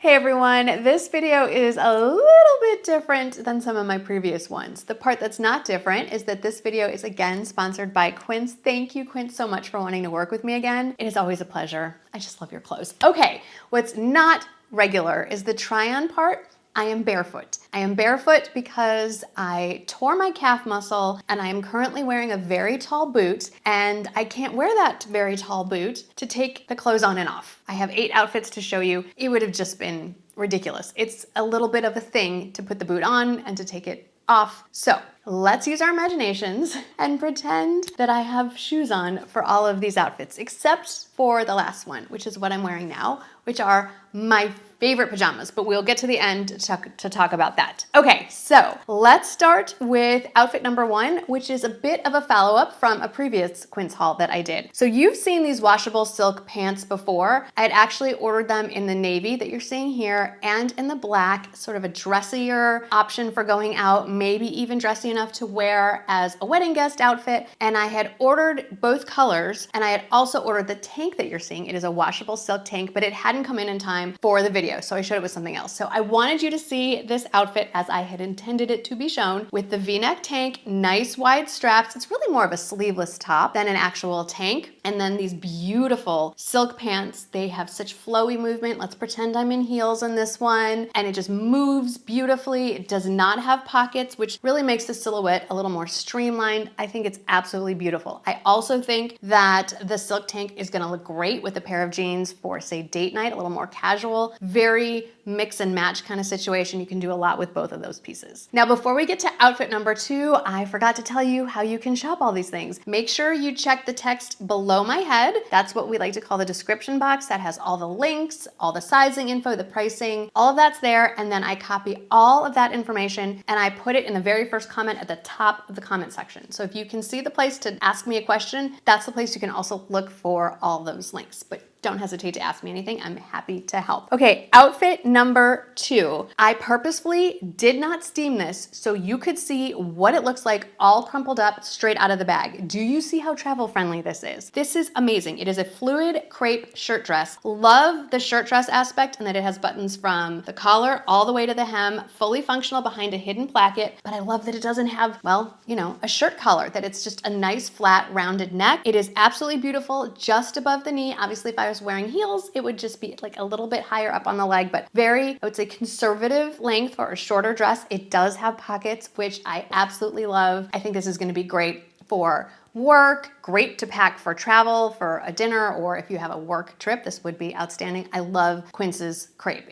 Hey everyone, this video is a little bit different than some of my previous ones. The part that's not different is that this video is again sponsored by Quince. Thank you, Quince, so much for wanting to work with me again. It is always a pleasure. I just love your clothes. Okay, what's not regular is the try-on part. I am barefoot. I am barefoot because I tore my calf muscle and I am currently wearing a very tall boot, and I can't wear that very tall boot to take the clothes on and off. I have 8 outfits to show you. It would have just been ridiculous. It's a little bit of a thing to put the boot on and to take it off. So let's use our imaginations and pretend that I have shoes on for all of these outfits, except for the last one, which is what I'm wearing now, which are my favorite pajamas, but we'll get to the end to talk about that. Okay, so let's start with outfit number 1, which is a bit of a follow-up from a previous Quince haul that I did. So you've seen these washable silk pants before. I had actually ordered them in the navy that you're seeing here and in the black, sort of a dressier option for going out, maybe even dressy enough to wear as a wedding guest outfit. And I had ordered both colors, and I had also ordered the tank that you're seeing. It is a washable silk tank, but it hadn't come in time for the video, so I showed it with something else. So I wanted you to see this outfit as I had intended it to be shown, with the V-neck tank, nice wide straps. It's really more of a sleeveless top than an actual tank. And then these beautiful silk pants. They have such flowy movement. Let's pretend I'm in heels in this one. And it just moves beautifully. It does not have pockets, which really makes the silhouette a little more streamlined. I think it's absolutely beautiful. I also think that the silk tank is gonna look great with a pair of jeans for, say, date night, a little more casual, very mix and match kind of situation. You can do a lot with both of those pieces. Now, before we get to outfit number 2, I forgot to tell you how you can shop all these things. Make sure you check the text below my head. That's what we like to call the description box. That has all the links, all the sizing info, the pricing, all of that's there. And then I copy all of that information and I put it in the very first comment at the top of the comment section. So if you can see the place to ask me a question, that's the place you can also look for all those links. But don't hesitate to ask me anything. I'm happy to help. Okay, outfit number 2. I purposefully did not steam this so you could see what it looks like all crumpled up straight out of the bag. Do you see how travel friendly this is? This is amazing. It is a fluid crepe shirt dress. Love the shirt dress aspect and that it has buttons from the collar all the way to the hem, fully functional behind a hidden placket. But I love that it doesn't have, well, you know, a shirt collar, that it's just a nice flat rounded neck. It is absolutely beautiful, just above the knee. Obviously, if I was wearing heels, it would just be like a little bit higher up on the leg, but very, I would say, conservative length for a shorter dress. It does have pockets, which I absolutely love. I think this is going to be great for work, great to pack for travel, for a dinner, or if you have a work trip, this would be outstanding. I love Quince's crepe.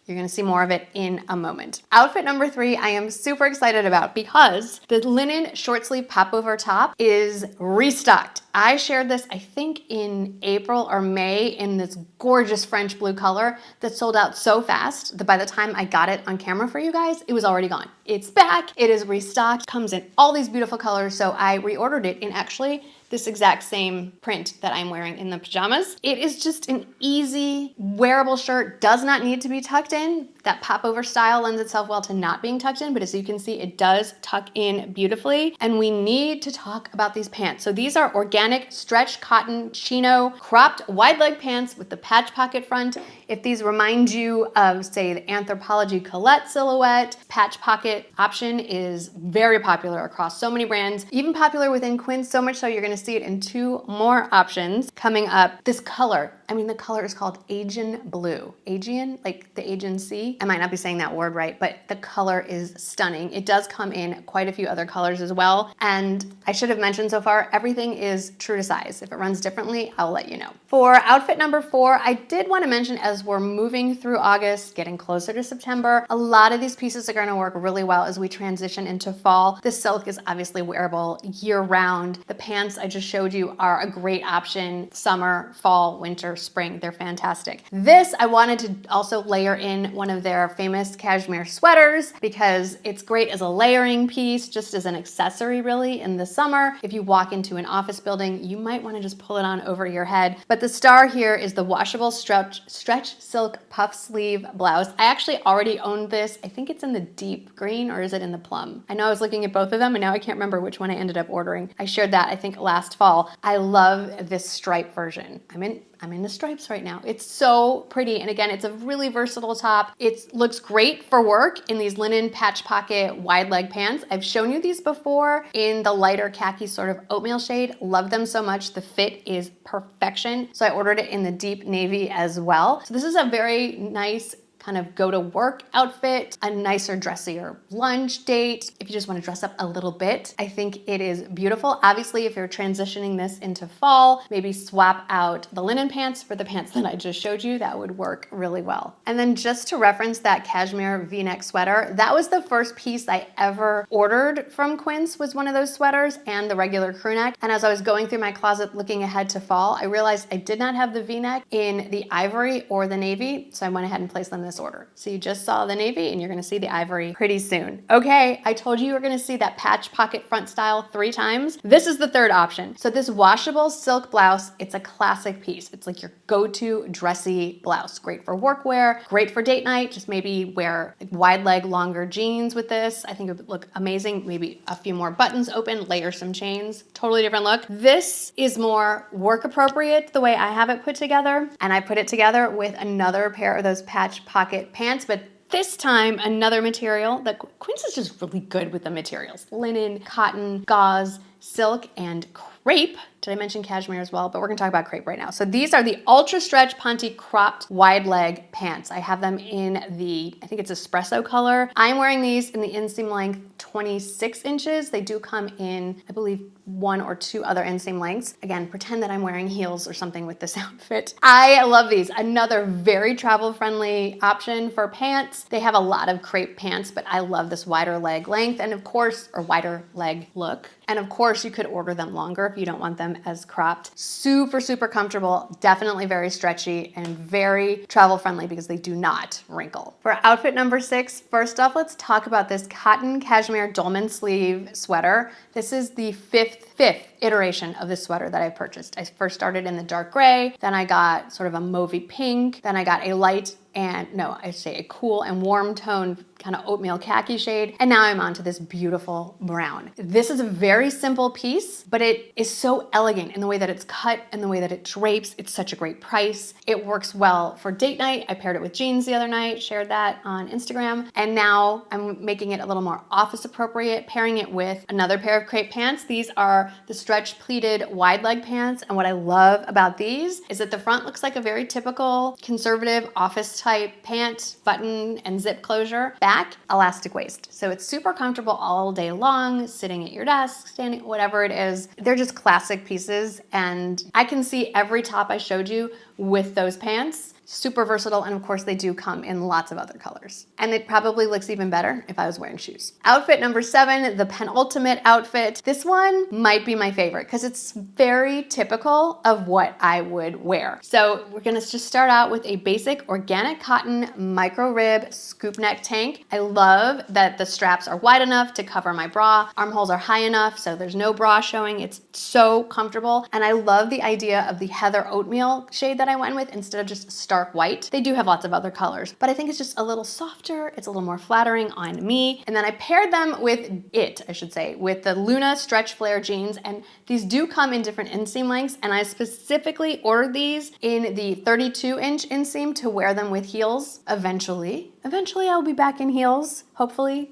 You're gonna see more of it in a moment. Outfit number 3, I am super excited about because the linen short sleeve popover top is restocked. I shared this, I think in April or May, in this gorgeous French blue color that sold out so fast that by the time I got it on camera for you guys, it was already gone. It's back, it is restocked, comes in all these beautiful colors. So I reordered it in actually this exact same print that I'm wearing in the pajamas. It is just an easy wearable shirt, does not need to be tucked in. That popover style lends itself well to not being tucked in, but as you can see, it does tuck in beautifully. And we need to talk about these pants. So these are organic stretch cotton chino cropped wide leg pants with the patch pocket front. If these remind you of, say, the Anthropologie Colette silhouette, patch pocket option is very popular across so many brands, even popular within Quince, so much so you're gonna see it in 2 more options coming up. This color, I mean, the color is called Aegean blue. Aegean, like the Aegean Sea. I might not be saying that word right, but the color is stunning. It does come in quite a few other colors as well. And I should have mentioned so far, everything is true to size. If it runs differently, I'll let you know. For outfit number 4, I did want to mention, as we're moving through August, getting closer to September, a lot of these pieces are going to work really well as we transition into fall. The silk is obviously wearable year round. The pants I just showed you are a great option. Summer, fall, winter, spring, they're fantastic. This, I wanted to also layer in one of their famous cashmere sweaters because it's great as a layering piece, just as an accessory really in the summer. If you walk into an office building, you might want to just pull it on over your head. But the star here is the washable stretch stretch silk puff sleeve blouse. I actually already owned this. I think it's in the deep green, or is it in the plum? I know I was looking at both of them and now I can't remember which one I ended up ordering. I shared that I think last fall. I love this stripe version. I'm in the stripes right now. It's so pretty. And again, it's a really versatile top. It looks great for work in these linen patch pocket wide leg pants. I've shown you these before in the lighter khaki sort of oatmeal shade. Love them so much. The fit is perfection. So I ordered it in the deep navy as well. So this is a very nice kind of go to work outfit, a nicer, dressier lunch date. If you just want to dress up a little bit, I think it is beautiful. Obviously, if you're transitioning this into fall, maybe swap out the linen pants for the pants that I just showed you. That would work really well. And then just to reference that cashmere V-neck sweater, that was the first piece I ever ordered from Quince, was one of those sweaters and the regular crew neck. And as I was going through my closet looking ahead to fall, I realized I did not have the V-neck in the ivory or the navy. So I went ahead and placed them in this order. So you just saw the navy and you're gonna see the ivory pretty soon. Okay, I told you were gonna see that patch pocket front style 3 times. This is the third option. So this washable silk blouse, it's a classic piece. It's like your go-to dressy blouse. Great for workwear, great for date night. Just maybe wear wide leg, longer jeans with this. I think it would look amazing. Maybe a few more buttons open, layer some chains. Totally different look. This is more work appropriate the way I have it put together. And I put it together with another pair of those patch pocket pants, but this time another material that Quince is just really good with the materials. Linen, cotton, gauze, silk, and crepe. Did I mention cashmere as well? But we're gonna talk about crepe right now. So these are the ultra stretch Ponte cropped wide leg pants. I have them in the, I think it's espresso color. I'm wearing these in the inseam length 26 inches. They do come in, I believe, 1 or 2 other inseam lengths. Again, pretend that I'm wearing heels or something with this outfit. I love these. Another very travel friendly option for pants. They have a lot of crepe pants, but I love this wider leg length and of course, or wider leg look. And of course you could order them longer if you don't want them as cropped. Super, super comfortable, definitely very stretchy and very travel friendly because they do not wrinkle. For outfit number 6, first off, let's talk about this cotton cashmere dolman sleeve sweater. This is the fifth iteration of this sweater that I purchased. I first started in the dark gray, then I got sort of a mauvey pink, then I got a light and no, I say a cool and warm toned kind of oatmeal khaki shade. And now I'm onto this beautiful brown. This is a very simple piece, but it is so elegant in the way that it's cut and the way that it drapes. It's such a great price. It works well for date night. I paired it with jeans the other night, shared that on Instagram. And now I'm making it a little more office appropriate, pairing it with another pair of crepe pants. These are the stretch pleated wide leg pants. And what I love about these is that the front looks like a very typical conservative office type pant, button and zip closure. Back, elastic waist. So it's super comfortable all day long, sitting at your desk, standing, whatever it is. They're just classic pieces. And I can see every top I showed you with those pants. Super versatile, and of course they do come in lots of other colors. And it probably looks even better if I was wearing shoes. Outfit number 7, the penultimate outfit. This one might be my favorite because it's very typical of what I would wear. So we're gonna just start out with a basic organic cotton micro rib scoop neck tank. I love that the straps are wide enough to cover my bra. Armholes are high enough so there's no bra showing. It's so comfortable. And I love the idea of the heather oatmeal shade that I went with instead of just stark white. They do have lots of other colors, but I think it's just a little softer. It's a little more flattering on me. And then I paired them with with the Luna stretch flare jeans. And these do come in different inseam lengths. And I specifically ordered these in the 32-inch inseam to wear them with heels eventually. Eventually I'll be back in heels, hopefully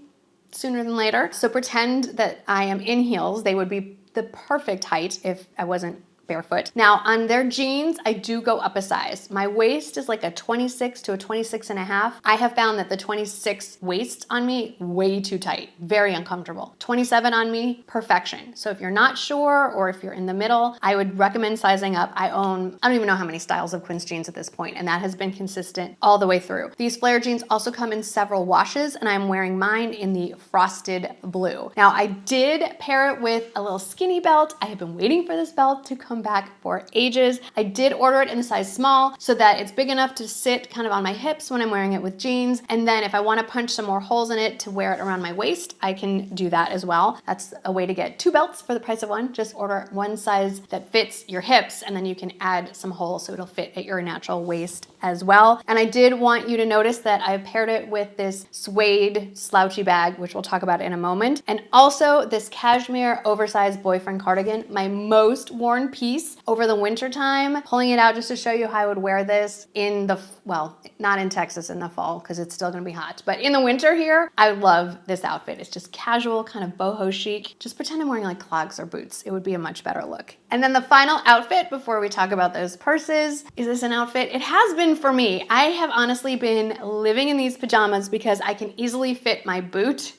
sooner than later. So pretend that I am in heels. They would be the perfect height if I wasn't barefoot. Now on their jeans, I do go up a size. My waist is like a 26 to a 26 and a half. I have found that the 26 waist on me, way too tight, very uncomfortable. 27 on me, perfection. So if you're not sure, or if you're in the middle, I would recommend sizing up. I don't even know how many styles of Quince jeans at this point, and that has been consistent all the way through. These flare jeans also come in several washes, and I'm wearing mine in the frosted blue. Now I did pair it with a little skinny belt. I have been waiting for this belt to come come back for ages. I did order it in a size small so that it's big enough to sit kind of on my hips when I'm wearing it with jeans. And then if I want to punch some more holes in it to wear it around my waist, I can do that as well. That's a way to get 2 belts for the price of one. Just order one size that fits your hips, and then you can add some holes so it'll fit at your natural waist as well. And I did want you to notice that I paired it with this suede slouchy bag, which we'll talk about in a moment. And also this cashmere oversized boyfriend cardigan, my most worn piece over the winter time. Pulling it out just to show you how I would wear this in the, well, not in Texas in the fall because it's still gonna be hot, but in the winter here, I love this outfit. It's just casual, kind of boho chic. Just pretend I'm wearing like clogs or boots. It would be a much better look. And then the final outfit before we talk about those purses, is this an outfit? It has been for me. I have honestly been living in these pajamas because I can easily fit my boot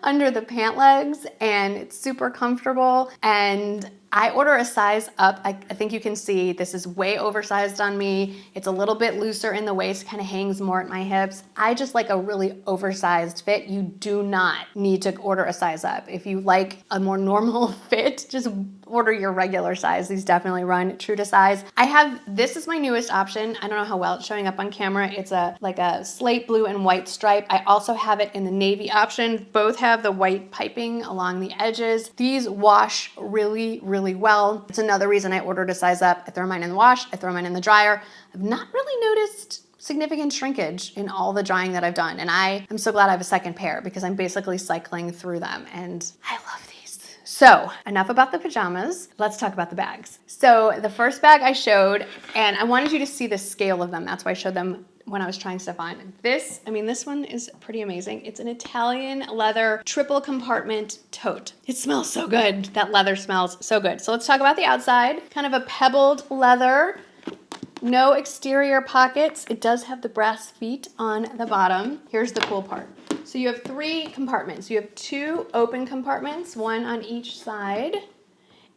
under the pant legs and it's super comfortable. And I order a size up. I think you can see this is way oversized on me. It's a little bit looser in the waist, kind of hangs more at my hips. I just like a really oversized fit. You do not need to order a size up. If you like a more normal fit, just order your regular size. These definitely run true to size. This is my newest option. I don't know how well it's showing up on camera. It's like a slate blue and white stripe. I also have it in the navy option. Both have the white piping along the edges. These wash really, really well. It's another reason I ordered a size up. I throw mine in the wash, I throw mine in the dryer. I've not really noticed significant shrinkage in all the drying that I've done. And I am so glad I have a second pair because I'm basically cycling through them and I love these. So enough about the pajamas. Let's talk about the bags. So the first bag I showed, and I wanted you to see the scale of them. That's why I showed them when I was trying stuff on. This one is pretty amazing. It's an Italian leather triple compartment tote. It smells so good. That leather smells so good. So let's talk about the outside. Kind of a pebbled leather, no exterior pockets. It does have the brass feet on the bottom. Here's the cool part. So you have 3 compartments. You have 2 open compartments, one on each side.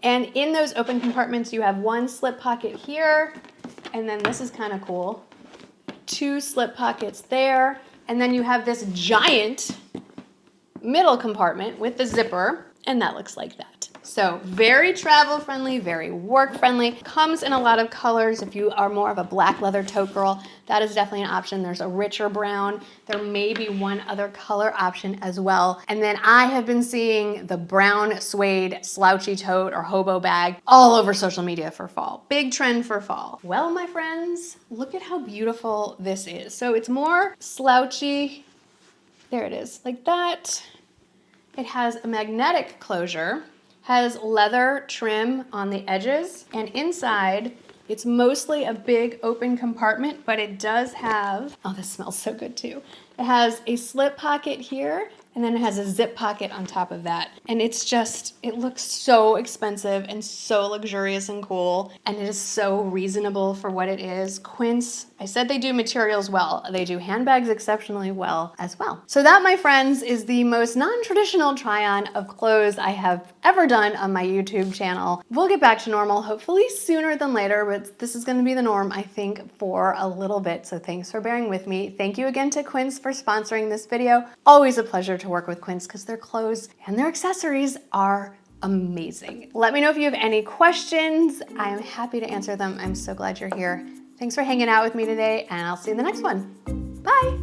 And in those open compartments, you have 1 slip pocket here. And then this is kind of cool. 2 slip pockets there, and then you have this giant middle compartment with the zipper, and that looks like that. So very travel friendly, very work friendly. Comes in a lot of colors. If you are more of a black leather tote girl, that is definitely an option. There's a richer brown. There may be one other color option as well. And then I have been seeing the brown suede slouchy tote or hobo bag all over social media for fall. Big trend for fall. Well, my friends, look at how beautiful this is. So it's more slouchy. There it is, like that. It has a magnetic closure, has leather trim on the edges, and inside it's mostly a big open compartment, but it does have, oh, this smells so good too. It has a slip pocket here, and then it has a zip pocket on top of that. And it's just, it looks so expensive and so luxurious and cool, and it is so reasonable for what it is. Quince, I said they do materials well. They do handbags exceptionally well as well. So that, my friends, is the most non-traditional try-on of clothes I have ever done on my YouTube channel. We'll get back to normal, hopefully sooner than later, but this is gonna be the norm, I think, for a little bit. So thanks for bearing with me. Thank you again to Quince for sponsoring this video. Always a pleasure to work with Quince because their clothes and their accessories are amazing. Let me know if you have any questions. I am happy to answer them. I'm so glad you're here. Thanks for hanging out with me today, and I'll see you in the next one. Bye.